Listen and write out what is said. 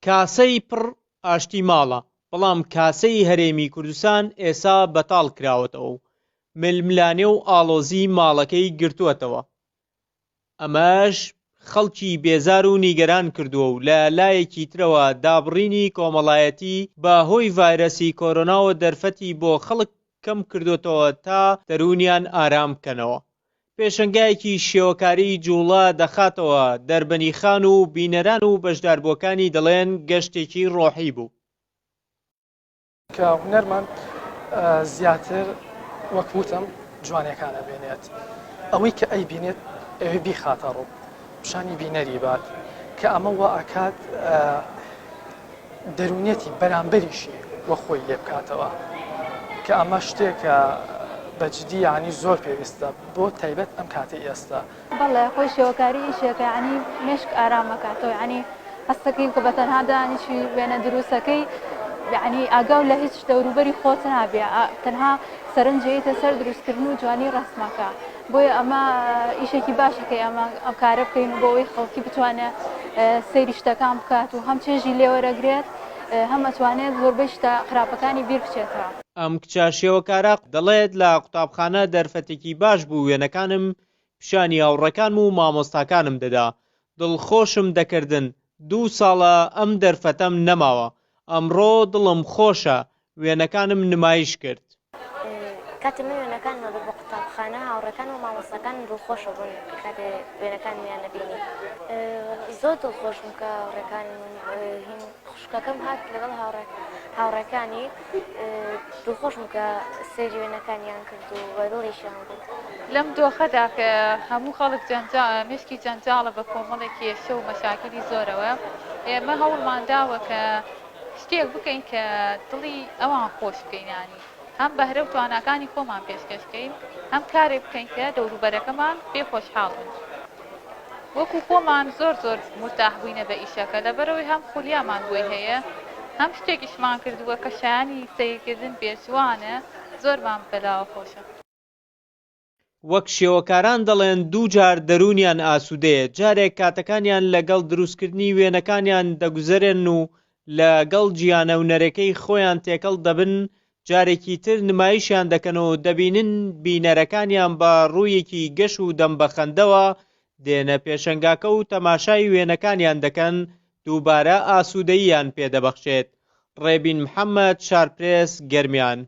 کاسەی پڕ ئاشتی ماڵە، بەڵام کاسەی هەرێمی کوردستان ئێستا بەتاڵ کراوەتەوە و ململانێ و ئاڵۆزی ماڵەکەی گرتووەتەوە. ئەمەش خەڵکی بێزار و نیگەران کردووە و لە لایەکی ترەوە دابڕینی کۆمەڵایەتی بە هۆی ڤایرەسی کۆرۆناوە دەرفەتی بۆ خەڵک کەم کردوتەوە تا دەرونیان ئارام بکەنەوە. پێشەنگایەکی شێوەکاری جوڵە دەخاتەوە دەربەنیخان و بینەران و بەشداربووەکانی دەڵێن گەشتێکی ڕۆحی بوو. کە هونەرمان زیاتر وەکوتم جوانەکانە بێنێت، ئەوەی کە ئەی بینێت ئەوێ بیخاتە ڕوو پیشانی بینەری بات کە ئەمە وە ئەکات دەرونێتی بەرامبەریشی وە خۆی لێ بکاتەوە، کە ئەمە شتێکە بەجددی ینی زۆر پێویستە بۆ تایبەت ئەم کاتی ئێستا. بەڵێ خۆی شێوەکاری ئیشێکە ینی مێشک ئارامەکاتەوە، ینی هەستەکەی کە بە تەنها دانیشی وێنە دروستەکەی ینی ئاگاو لە هیچ دەوروبەری خۆت نابێ، تەنها سەرنجەیەتە سەر دروستکردن و جوانی ڕستمەکە. بۆیە ئەمە ئیشێکی باشەکەی ئەمە ئەم کارە بکەین و بۆ ئەوەی خەڵکی بتوانێت سەیری شتەکان بکات و هەم چێژی لێوەرەگرێت، هەم ئەتوانێت زۆربەی شتە خراپەکانی بیر بچێتەوە. ئەم کچە شێوەکارە دەڵێت لە قوتابخانە دەرفەتێکی باش بوو، وێنەکانم پیشانی هاوڕەکانم و مامۆستاکانم دەدا، دڵخۆشم دەکردن. 2 ساڵە ئەم دەرفەتەم نەماوە، ئەمڕۆ دڵم خۆشە، وێنەکانم نمایش کرد. کاتی من وێنەکانمە بۆ قوتابخانە هاوڕەکان و مامۆستاکان دڵخۆشە بوون کاتێ وێنەکانیان نەبینی. زۆر دڵخۆشم کە هاوڕەکان هین خوشکەکەم هات لەگەڵ هاوڕەکانی دڵخۆشم کە سەیری وێنەکانیان کرد و بە دڵیشیان بوو. لەم دۆخەدا کە هەموو خەڵک مشکی جەنجاڵە بە کۆمەڵێکی کێشە و مەشاکلی زۆرەوە، ئێمە هەوڵمانداوە کە شتێک بکەین کە دڵی ئەوان خۆش بکەینانی، هەم بەهرە و تواناکانی خۆمان پێشکەشکەین، هەم کارێک بکەین کە دەوروبەرەکەمان پێ خۆشحاڵ بن. وەکو خۆمان زۆر مرتاح بووینە بە ئیشەکە، لەبەرەوەی هەم خولیامان بۆی هەیە، هەم شتێکیشمان کردووە کە شایانی سەیرکردن پێشوانە، زۆرمان بەلاوە خۆشە. وەک شێوەکاران دەڵێن 2 جار دەرونیان ئاسوودەیە، جارێک کاتەکانیان لەگەڵ دروستکردنی وێنەکانیان دەگوزەرێن و لەگەڵ گیانە ونەرەکەی خۆیان تێکەڵ دەبن، جارێکی تر نمایشیان دەکەنەوە دەبینن بینەرەکانیان بە ڕوویەکی گەش و دەمبەخەندەوە دێنە پێشەنگاکە و تەماشای وێنەکانیان دەکەن، دووبارە ئاسوودەییان پێدەبەخشێت. ڕێبین محەممەد، شارپرێس، گەرمیان.